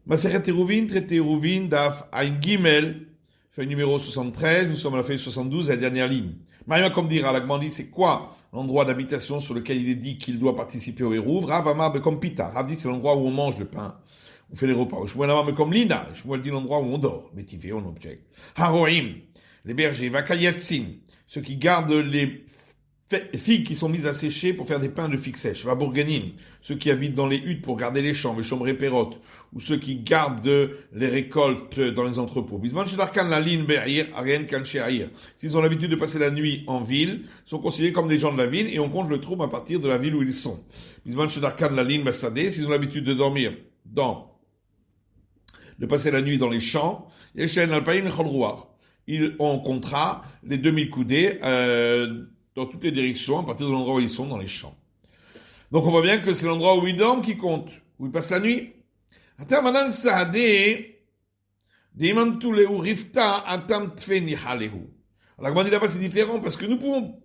Maseret Eruvin, traité Eruvin, Daf Ain Gimel, feuille numéro 73, nous sommes à la feuille 72, la dernière ligne. Maïma comme dira, l'Agman dit, c'est quoi l'endroit d'habitation sur lequel il est dit qu'il doit participer au Eruv? Rav Amar comme Pita. Rav dit, c'est l'endroit où on mange le pain, on fait les repas. Shmuel Amar comme Lina. Shmuel dit l'endroit où on dort. Métivé, on objecte. Haroim, les bergers, Vakayatsim, ceux qui gardent les figues qui sont mises à sécher pour faire des pains de figues sèches. Vabourganim, ceux qui habitent dans les huttes pour garder les champs, les chambres pérotes, ou ceux qui gardent les récoltes dans les entrepôts. Bisman Shedarkan Lalin Be'ir, Arien Kan She'ir. S'ils ont l'habitude de passer la nuit en ville, ils sont considérés comme des gens de la ville et on compte le trouble à partir de la ville où ils sont. Bisman Shedarkan Lalin Basadeh, s'ils ont l'habitude de dormir de passer la nuit dans les champs, Yeshen Alpaïm Cholrouar. Ils ont comptera les 2000 coudées, dans toutes les directions, à partir de l'endroit où ils sont, dans les champs. Donc on voit bien que c'est l'endroit où ils dorment qui compte, où ils passent la nuit. Alors la là-bas c'est différent, parce que nous pouvons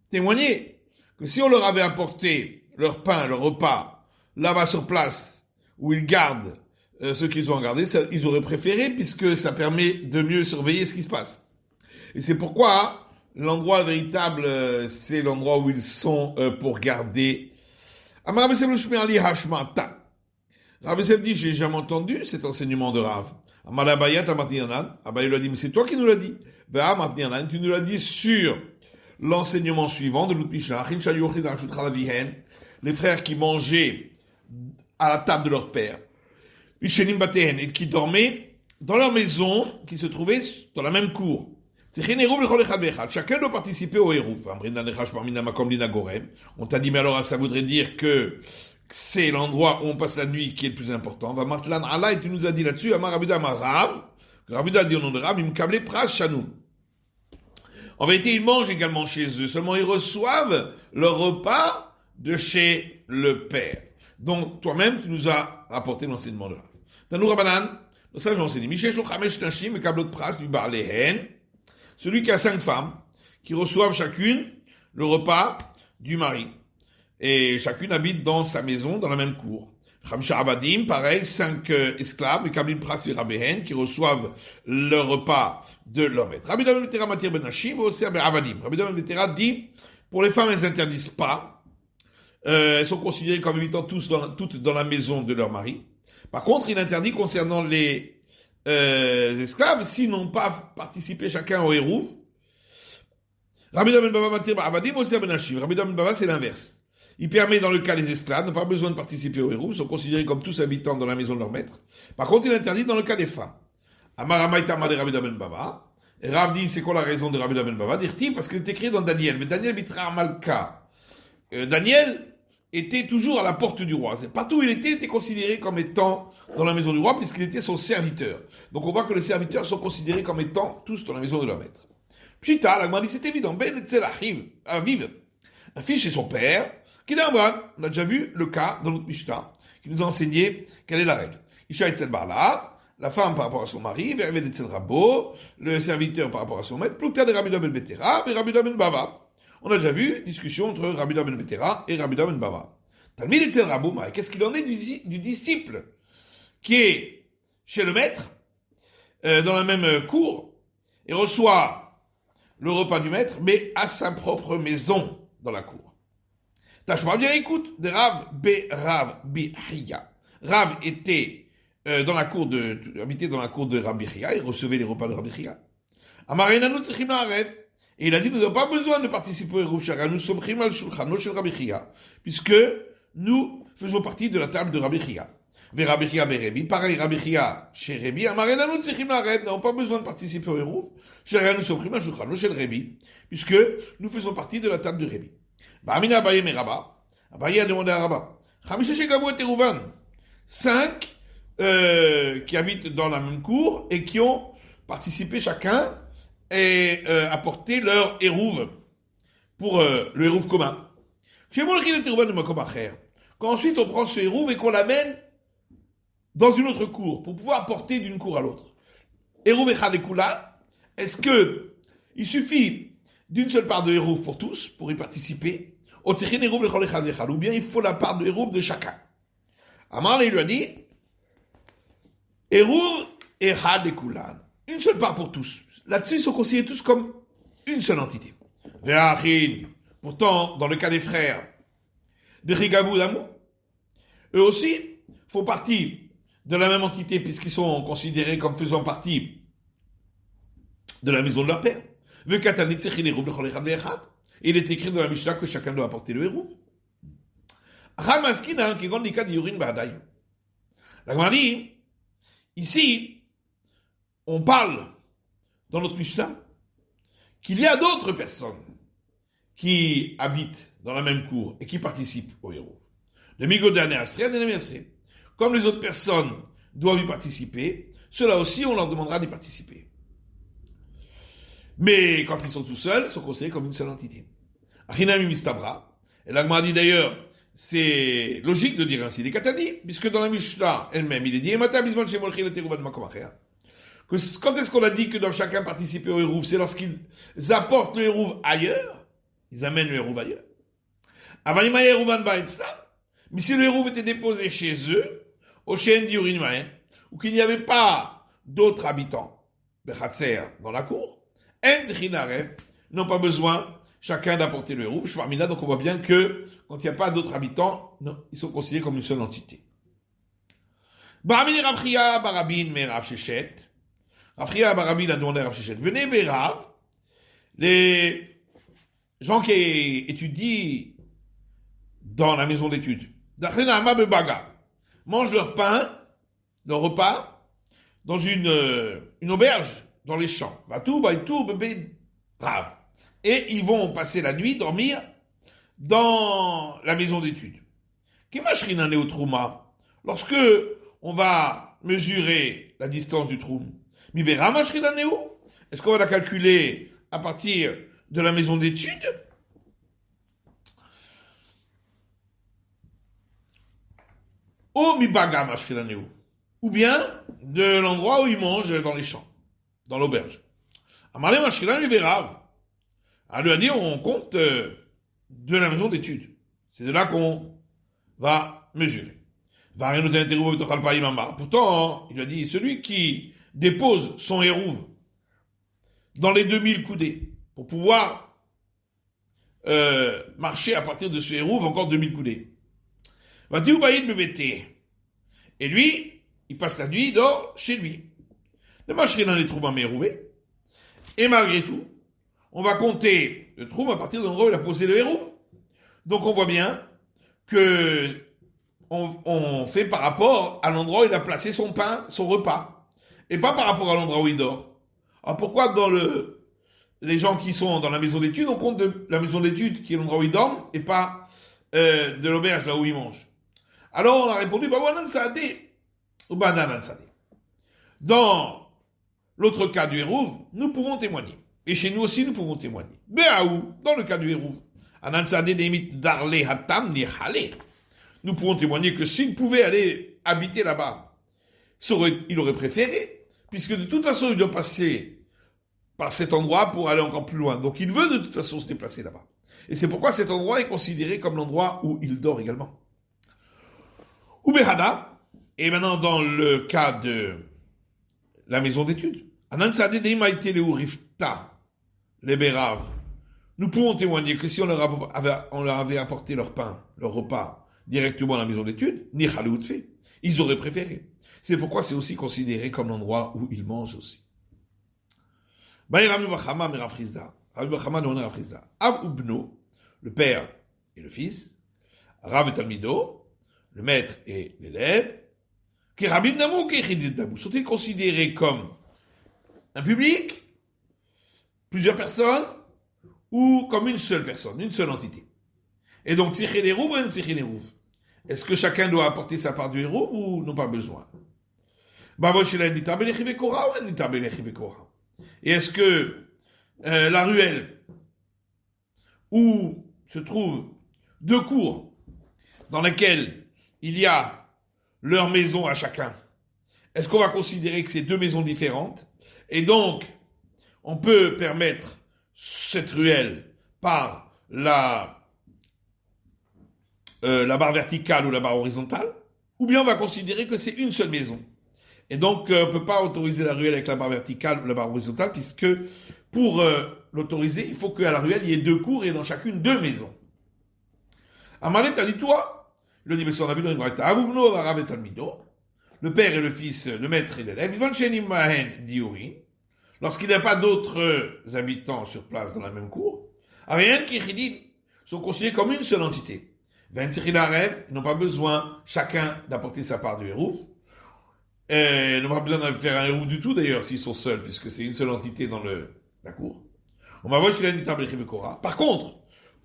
témoigner que si on leur avait apporté leur pain, leur repas, là-bas sur place, où ils gardent ce qu'ils ont gardé, ils auraient préféré, puisque ça permet de mieux surveiller ce qui se passe. Et c'est pourquoi l'endroit véritable, c'est l'endroit où ils sont pour garder. Rav Yosef dit, j'ai jamais entendu cet enseignement de Rav. Abaye lui a dit, mais c'est toi qui nous l'as dit. Tu nous l'as dit sur l'enseignement suivant de l'Utmisha. Les frères qui mangeaient à la table de leur père. Et qui dormaient dans leur maison, qui se trouvait dans la même cour. Chacun doit participer au Eruv. On t'a dit, mais alors ça voudrait dire que c'est l'endroit où on passe la nuit qui est le plus important. Et tu nous as dit là-dessus, Ravuda a dit au nom de Rav, en vérité, ils mangent également chez eux, seulement ils reçoivent leur repas de chez le Père. Donc, toi-même, tu nous as rapporté l'enseignement de Rav. Tanou Rabanan, le sage enseigne, celui qui a 5 femmes, qui reçoivent chacune le repas du mari. Et chacune habite dans sa maison, dans la même cour. Khamisha Abadim, pareil, 5 esclaves, qui reçoivent le repas de leur maître. Rabbi David Betera Matir Ben Hashim, aussi Abadim. Rabbi David Betera dit, pour les femmes, elles n'interdisent pas. Elles sont considérées comme habitant toutes dans la maison de leur mari. Par contre, il interdit concernant les esclaves, s'ils n'ont pas participé chacun au Eruv. Rabbi Ben Baba Matir Avadim aussi Ben Hashim. Rabbi Ben Baba, c'est l'inverse. Il permet dans le cas des esclaves, n'ont pas besoin de participer au Eruv, sont considérés comme tous habitants dans la maison de leur maître. Par contre, il interdit dans le cas des femmes. Amaramaïtama de Rabbi Ben Baba. Et Rav dit, c'est quoi la raison de Rabbi Ben Baba? Dit-il, parce qu'il est écrit dans Daniel. Mais Daniel Bitra Malka. Daniel était toujours à la porte du roi. Partout où il était considéré comme étant dans la maison du roi, puisqu'il était son serviteur. Donc on voit que les serviteurs sont considérés comme étant tous dans la maison de leur maître. Pshita, l'Agma dit, c'est évident. Ben Etzel Aviv, un fils chez son père, qui est un moine. On a déjà vu le cas dans notre Mishnah, qui nous a enseigné quelle est la règle. Isha Etzel Barla, la femme par rapport à son mari, Vervel Etzel Rabo, le serviteur par rapport à son maître, Plukta de Rabbi Ben Betera, et Rabbi Ben Bava. On a déjà vu, discussion entre Rabbi Ben Betera et Rabbi Ben Bava. Talmid Etzel Rabo, qu'est-ce qu'il en est du disciple qui est chez le maître, dans la même cour, et reçoit le repas du maître, mais à sa propre maison dans la cour. Tachma, bien écoute, de Rav Hiya. Rav était habitait dans la cour de Rabbi Hiya, il recevait les repas de Rabbi Hiya. Amarenanu tzrichim la'arev. Et il a dit, nous n'avons pas besoin de participer au Eruv Shara, nous sommes chim al shulchano shel Rabbi Hiya, puisque nous faisons partie de la table de Rabbi Hiya. Vers Rabbi Hiya Berebi, pareil, Rabbi Hiya chez Rebi, Amarenanu tzrichim la'arev, nous n'avons pas besoin de participer au Eruv Shara, nous sommes chim al shulchano shel Rebi, puisque nous faisons partie de la table de Rebi. Ba'amina Abaye Meraba, Abaye a demandé à Rabba, Chamisha Shekavu et Teruvan, 5 qui habitent dans la même cour et qui ont participé chacun et apporté leur Eruv pour le Eruv commun. Quand ensuite on prend ce Eruv et qu'on l'amène dans une autre cour pour pouvoir porter d'une cour à l'autre. Eruv Echad Ekula, est-ce que il suffit d'une seule part de Eruv pour tous, pour y participer, ou bien il faut la part de Eruv de chacun. Amar lui a dit, Eruv Echad Lekulan. Une seule part pour tous. Là-dessus, ils sont considérés tous comme une seule entité. Ve'achin. Pourtant, dans le cas des frères, de Rigavou d'amour, eux aussi font partie de la même entité puisqu'ils sont considérés comme faisant partie de la maison de leur père. Il est écrit dans la Mishnah que chacun doit apporter le héros. La Gemara dit, ici, on parle dans notre Mishnah qu'il y a d'autres personnes qui habitent dans la même cour et qui participent au héros. Comme les autres personnes doivent y participer, ceux-là aussi, on leur demandera d'y participer. Mais quand ils sont tout seuls, ils sont considérés comme une seule entité. Achinami mistabra. Et la Gemara dit d'ailleurs, c'est logique de dire ainsi des katani, puisque dans la Mishnah elle-même, il est dit, que quand est-ce qu'on a dit que doivent chacun participer au hérouv? C'est lorsqu'ils apportent le hérouv ailleurs, ils amènent le hérouv ailleurs. Mais si le hérouv était déposé chez eux, au Shen Diurin, ou qu'il n'y avait pas d'autres habitants, dans la cour, n'ont pas besoin chacun d'apporter le hérouv. Donc on voit bien que quand il n'y a pas d'autres habitants, non, ils sont considérés comme une seule entité. Rafria Barabin Merav Shechet. Rafria Barabin a demandé à Rav Shechet, venez Berav, les gens qui étudient dans la maison d'études, mangent leur pain, leur repas, dans une auberge, dans les champs. Et ils vont passer la nuit, dormir dans la maison d'études. Lorsque on va mesurer la distance du troum, est-ce qu'on va la calculer à partir de la maison d'études? Ou bien de l'endroit où ils mangent dans les champs, dans l'auberge. Amaré Mashkilan Libérav. À lui a dit, on compte de la maison d'études. C'est de là qu'on va mesurer. Pourtant, il a dit, celui qui dépose son hérouve dans les 2000 coudées pour pouvoir marcher à partir de ce hérouve encore 2000 coudées. Et lui, il passe la nuit, il dort chez lui. Le machrin dans les troupes à et malgré tout, on va compter le trou à partir de l'endroit où il a posé le hérouve. Donc on voit bien que on fait par rapport à l'endroit où il a placé son pain, son repas, et pas par rapport à l'endroit où il dort. Alors pourquoi dans les gens qui sont dans la maison d'études, on compte de la maison d'études qui est l'endroit où ils dorment et pas de l'auberge là où ils mangent? Alors on a répondu, dans l'autre cas du hérouve, nous pouvons témoigner. Et chez nous aussi, nous pouvons témoigner. Béaou, dans le cas du hérouve, nous pouvons témoigner que s'il pouvait aller habiter là-bas, il aurait préféré, puisque de toute façon, il doit passer par cet endroit pour aller encore plus loin. Donc il veut de toute façon se déplacer là-bas. Et c'est pourquoi cet endroit est considéré comme l'endroit où il dort également. Ubehada, et maintenant dans le cas de la maison d'études, nous pouvons témoigner que si on leur avait apporté leur pain, leur repas, directement à la maison d'études, ils auraient préféré. C'est pourquoi c'est aussi considéré comme l'endroit où ils mangent aussi. Le père et le fils, Rav et Talmido, le maître et l'élève, sont-ils considérés comme un public, plusieurs personnes, ou comme une seule personne, une seule entité? Et donc, est-ce que chacun doit apporter sa part du héros ou n'ont pas besoin? Et est-ce que la ruelle où se trouvent deux cours dans lesquelles il y a leur maison à chacun, est-ce qu'on va considérer que c'est deux maisons différentes? Et donc, on peut permettre cette ruelle par la barre verticale ou la barre horizontale, ou bien on va considérer que c'est une seule maison. Et donc, on ne peut pas autoriser la ruelle avec la barre verticale ou la barre horizontale, puisque pour l'autoriser, il faut qu'à la ruelle, il y ait 2 cours et dans chacune 2 maisons. Amalet a dit toi, il a dit, mais on a vu dans une braïta, Avugno Varav et Talmido, le père et le fils, le maître et l'élève, Ivan Shenim Mahen Diuri, lorsqu'il n'y a pas d'autres habitants sur place dans la même cour, Ariane qui sont considérés comme une seule entité. Ils n'ont pas besoin chacun d'apporter sa part du hérouf. Ils n'ont pas besoin de faire un hérouf du tout d'ailleurs s'ils sont seuls, puisque c'est une seule entité dans la cour. On va voir chez l'Anita. Par contre,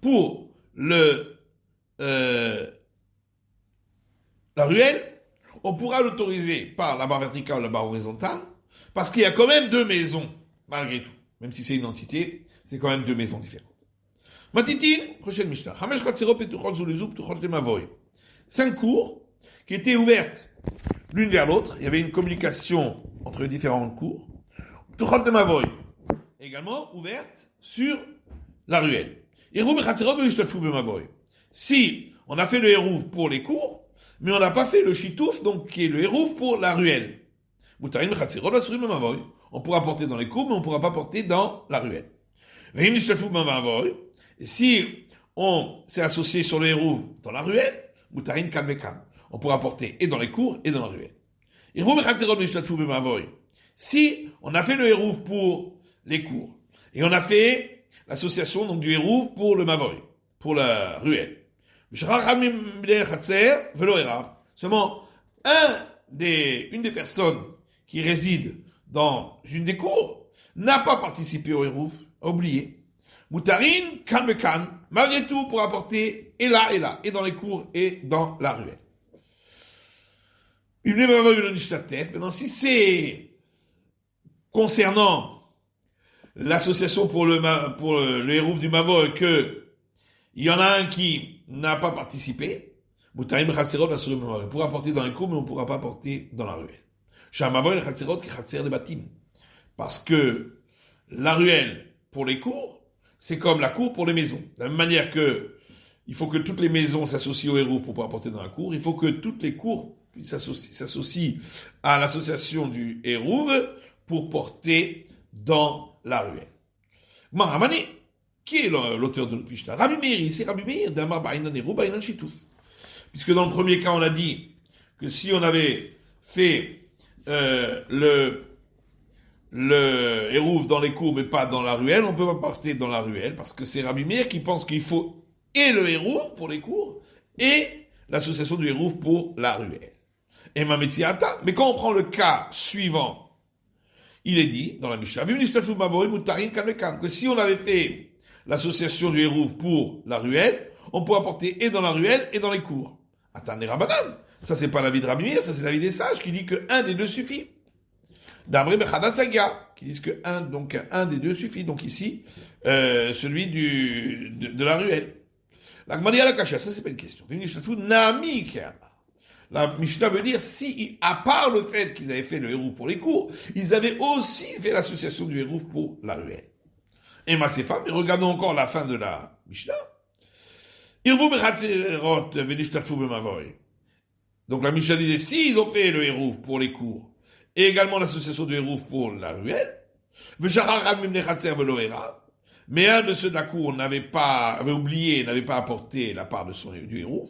pour la ruelle, on pourra l'autoriser par la barre verticale ou la barre horizontale, parce qu'il y a quand même 2 maisons, malgré tout. Même si c'est une entité, c'est quand même 2 maisons différentes. Matitin, prochaine Mishnah. 5 cours qui étaient ouvertes l'une vers l'autre. Il y avait une communication entre les différentes cours. Également ouverte sur la ruelle. Si on a fait le hérouf pour les cours, mais on n'a pas fait le chitouf, donc qui est le hérouf pour la ruelle. On pourra porter dans les cours, mais on ne pourra pas porter dans la ruelle. Si on s'est associé sur le hérouf dans la ruelle, on pourra porter et dans les cours et dans la ruelle. Si on a fait le hérouf pour les cours, et on a fait l'association donc du hérouf pour le mavoy, pour la ruelle. Seulement, une des personnes qui réside dans une des cours n'a pas participé au hérouf, a oublié. Moutarin, kan, malgré tout, pour apporter et là, et dans les cours et dans la ruelle. Maintenant, si c'est concernant l'association pour le hérouf du Mavoy, que il y en a un qui n'a pas participé, on pourra porter dans les cours, mais on ne pourra pas porter dans la ruelle. Parce que la ruelle pour les cours, c'est comme la cour pour les maisons. De la même manière que il faut que toutes les maisons s'associent au hérouf pour pouvoir porter dans la cour, il faut que toutes les cours s'associent à l'association du hérouf pour porter dans la ruelle. Mahamani, qui est l'auteur de notre Mishnah? Rabbi Meir, c'est Rabbi Meir d'Amar Ba'inan Hérouf, Ba'inan Shitouf. Puisque dans le premier cas, on a dit que si on avait fait le hérouf dans les cours mais pas dans la ruelle, on peut pas porter dans la ruelle parce que c'est Rabbi Meir qui pense qu'il faut et le hérouf pour les cours et l'association du hérouf pour la ruelle. Et Mametziata, mais quand on prend le cas suivant, il est dit dans la Mishnah que si on avait fait l'association du hérouf pour la ruelle, on pourra porter et dans la ruelle et dans les cours. Attendez Rabbanan, ça c'est pas l'avis de Rabbi Meir, ça c'est l'avis des sages qui dit que un des deux suffit. D'Amré Bechada Saga, qui disent que un des deux suffit. Donc ici, celui de la ruelle. La Gmani à la Kacha, ça c'est pas une question. La Mishnah veut dire si, à part le fait qu'ils avaient fait le hérouf pour les cours, ils avaient aussi fait l'association du hérouf pour la ruelle. Et Masefa, mais regardons encore la fin de la Mishnah. Donc la Mishnah disait si ils ont fait le hérouf pour les cours, et également l'association du hérouf pour la ruelle, mais un de ceux de la cour avait oublié, n'avait pas apporté la part du hérouf.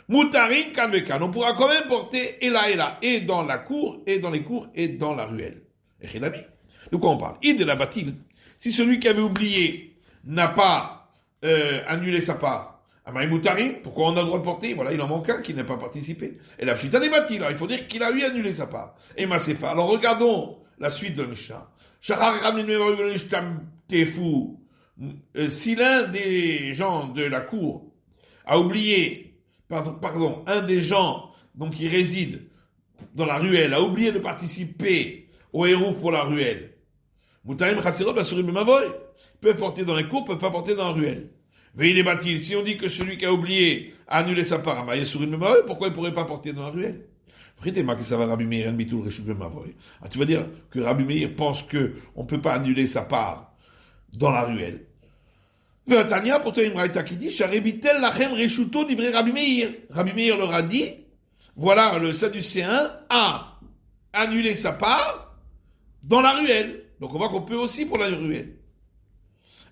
Moutarin kanvekan, on pourra quand même porter et là, et dans la cour, et dans les cours, et dans la ruelle. Et Chénabi, de quoi on parle? Il de la bâtille. Si celui qui avait oublié n'a pas annulé sa part, Amaï Moutarin, pourquoi on a le droit de porter? Voilà, il en manque un qui n'a pas participé. Et la pchita des bâtis, alors il faut dire qu'il a eu annulé sa part. Et Masefa, alors regardons la suite de Mishnah. Si l'un des gens de la cour a oublié, un des gens donc qui réside dans la ruelle a oublié de participer au hérouf pour la ruelle, il peut porter dans les cours, peut pas porter dans la ruelle. Veillez les bâtis. Si on dit que celui qui a oublié a annulé sa part, pourquoi il ne pourrait pas porter dans la ruelle? Tu vas dire que Rabbi Meir pense qu'on ne peut pas annuler sa part dans la ruelle. Tania, pour toi, une braïta qui dit, Rabbi Meir leur a dit, voilà, le Sadducéen a annuler sa part dans la ruelle. Donc on voit qu'on peut aussi pour la ruelle.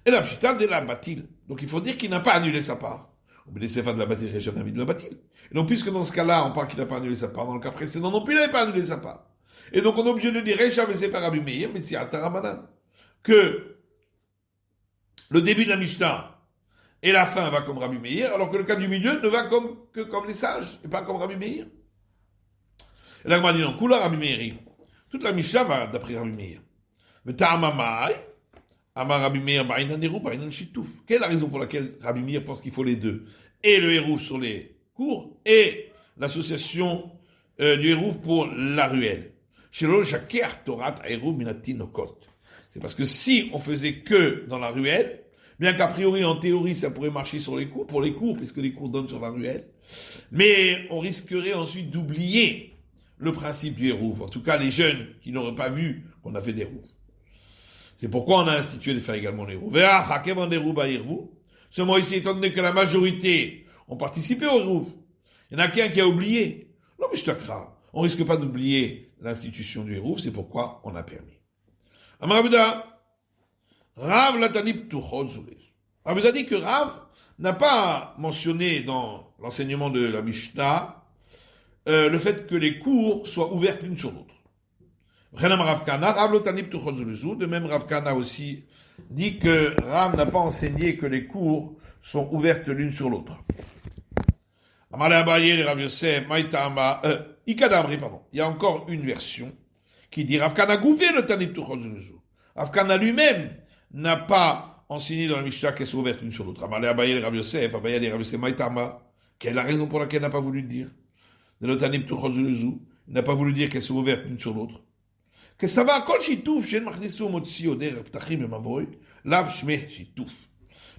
Et la pshita de la batil. Donc il faut dire qu'il n'a pas annulé sa part. On peut laisser faire de la batil, réchon avis de la batil. Et donc puisque dans ce cas-là, on parle qu'il n'a pas annulé sa part, dans le cas précédent non plus, il n'avait pas annulé sa part. Et donc on est obligé de dire réchon et sefer Rabbi Meir, mais c'est à Taramanan. Que le début de la Mishnah et la fin va comme Rabbi Meir, alors que le cas du milieu ne va que comme les sages, et pas comme Rabbi Meir. Et là, on m'a dit non, Kula Rabbi Meir. Toute la Mishnah va d'après Rabbi Meir. Mais Ta'amamai, Amar Rabbi Meir, Ba'inan Hérouf, Ba'inan Shitouf. Quelle est la raison pour laquelle Rabbi Meir pense qu'il faut les deux? Et le Hérouf sur les cours, et l'association du Hérouf pour la ruelle. Shelo Shaker Torat Hérouf Minatinokot. C'est parce que si on faisait que dans la ruelle, bien qu'a priori, en théorie, ça pourrait marcher sur les cours, pour les cours, puisque les cours donnent sur la ruelle, mais on risquerait ensuite d'oublier le principe du Hérouf. En tout cas, les jeunes qui n'auraient pas vu qu'on a fait des Hérouf. C'est pourquoi on a institué de faire également les Hérouf. Ce mot ici, étant donné que la majorité ont participé au Hérouf, il y en a qu'un qui a oublié. Non, mais je te crains. On risque pas d'oublier l'institution du Hérouf, c'est pourquoi on a permis. Amarabuda, Rav Latanip Tuchon Zulez. Rav a dit que Rav n'a pas mentionné dans l'enseignement de la Mishnah le fait que les cours soient ouvertes l'une sur l'autre. De même, Rav Kana aussi dit que Rav n'a pas enseigné que les cours sont ouvertes l'une sur l'autre. Il y a encore une version qui dit Rav Kana gouvé le Tanip Tuchon. Rav Kana lui-même n'a pas enseigné dans la Mishnah qu'elles sont ouvertes l'une sur l'autre. Quelle est la raison pour laquelle il n'a pas voulu le dire? Il n'a pas voulu dire qu'elles sont ouvertes l'une sur l'autre.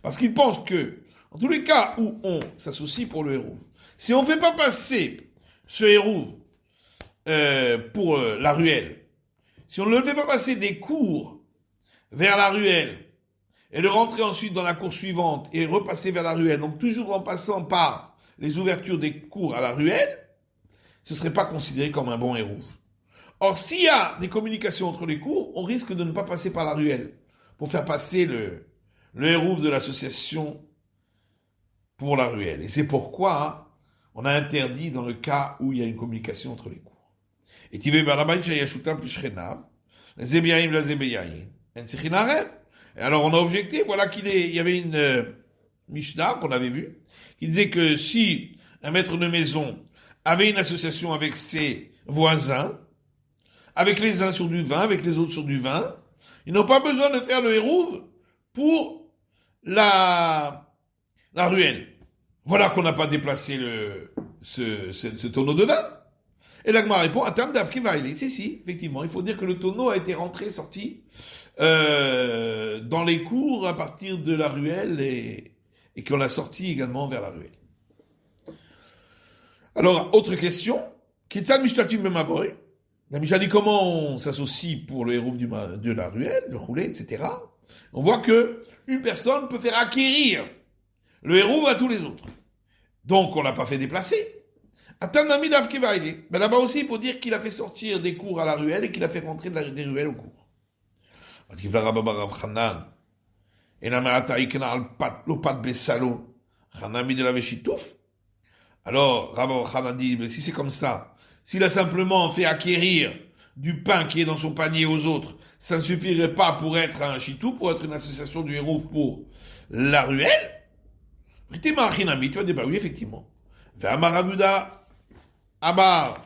Parce qu'il pense que, en tous les cas où on s'associe pour le héros, si on ne fait pas passer ce héros pour la ruelle, si on ne le fait pas passer des cours vers la ruelle, et de rentrer ensuite dans la cour suivante et repasser vers la ruelle, donc toujours en passant par les ouvertures des cours à la ruelle, ce ne serait pas considéré comme un bon héros. Or, s'il y a des communications entre les cours, on risque de ne pas passer par la ruelle pour faire passer le héros de l'association pour la ruelle. Et c'est pourquoi on a interdit dans le cas où il y a une communication entre les cours. Et tu veux, et alors on a objecté, voilà il y avait une Mishnah qu'on avait vue, qui disait que si un maître de maison avait une association avec ses voisins, avec les uns sur du vin, avec les autres sur du vin, ils n'ont pas besoin de faire le hérouve pour la ruelle. Voilà qu'on n'a pas déplacé ce tonneau de vin. Et l'Agma répond, attends, Davki va aller. Si, effectivement, il faut dire que le tonneau a été rentré, sorti dans les cours à partir de la ruelle et qu'on l'a sorti également vers la ruelle. Alors, autre question. Ketzal Mishtatim Memavoy. La Mishnah dit comment on s'associe pour le héros de la ruelle, le roulé, etc. On voit que une personne peut faire acquérir le héros à tous les autres. Donc, on l'a pas fait déplacer. Attendami Davkevaïli. Mais là-bas aussi, il faut dire qu'il a fait sortir des cours à la ruelle et qu'il a fait rentrer des ruelles au cours. Alors, Rabba Khan dit, mais si c'est comme ça, s'il a simplement fait acquérir du pain qui est dans son panier aux autres, ça ne suffirait pas pour être un chitou, pour être une association du héros pour la ruelle? Tu vas dire, bah oui, effectivement. Amaravuda, Amar,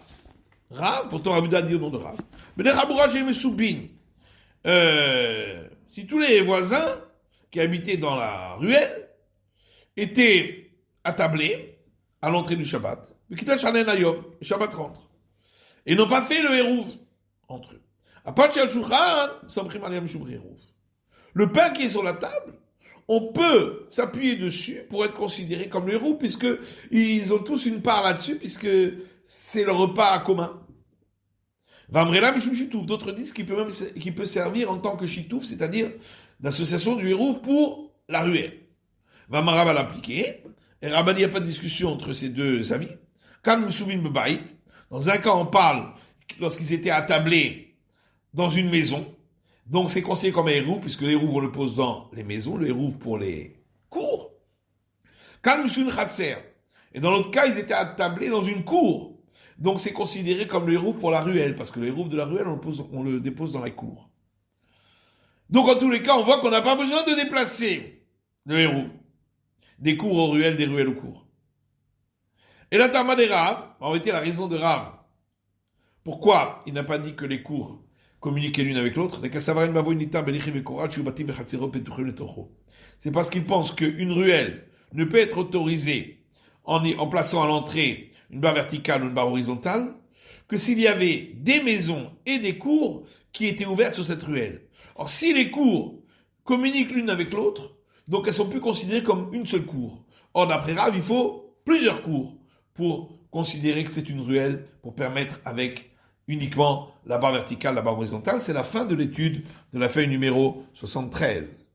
Rav, pourtant Ravuda dit au nom de Rav. Mais les Raboura, j'ai mes soubines. Si tous les voisins qui habitaient dans la ruelle étaient attablés à l'entrée du Shabbat, le Shabbat rentre. Et n'ont pas fait le hérouv entre eux. Le pain qui est sur la table, on peut s'appuyer dessus pour être considéré comme le hérouv, puisque ils ont tous une part là-dessus, puisque c'est le repas commun. D'autres disent qu'il peut servir en tant que chitouf, c'est-à-dire d'association du hérouv pour la ruelle. Vamara va l'appliquer. Et Rabban, il n'y a pas de discussion entre ces deux avis. Dans un cas, on parle lorsqu'ils étaient attablés dans une maison. Donc c'est considéré comme un hérouv, puisque le hérouv on le pose dans les maisons, le hérouv pour les cours. Kalmusun Khatser. Et dans l'autre cas, ils étaient attablés dans une cour. Donc c'est considéré comme le hérouv pour la ruelle, parce que le hérouv de la ruelle, on le dépose dans la cour. Donc en tous les cas, on voit qu'on n'a pas besoin de déplacer le hérouv. Des cours aux ruelles, des ruelles aux cours. Et la Tama des Rav, en réalité la raison de Rav, pourquoi il n'a pas dit que les cours communiquaient l'une avec l'autre, c'est parce qu'il pense qu'une ruelle ne peut être autorisée en plaçant à l'entrée une barre verticale ou une barre horizontale que s'il y avait des maisons et des cours qui étaient ouvertes sur cette ruelle. Or, si les cours communiquent l'une avec l'autre, donc elles sont plus considérées comme une seule cour. Or, d'après Rav, il faut plusieurs cours pour considérer que c'est une ruelle, pour permettre avec uniquement la barre verticale, la barre horizontale. C'est la fin de l'étude de la feuille numéro 73.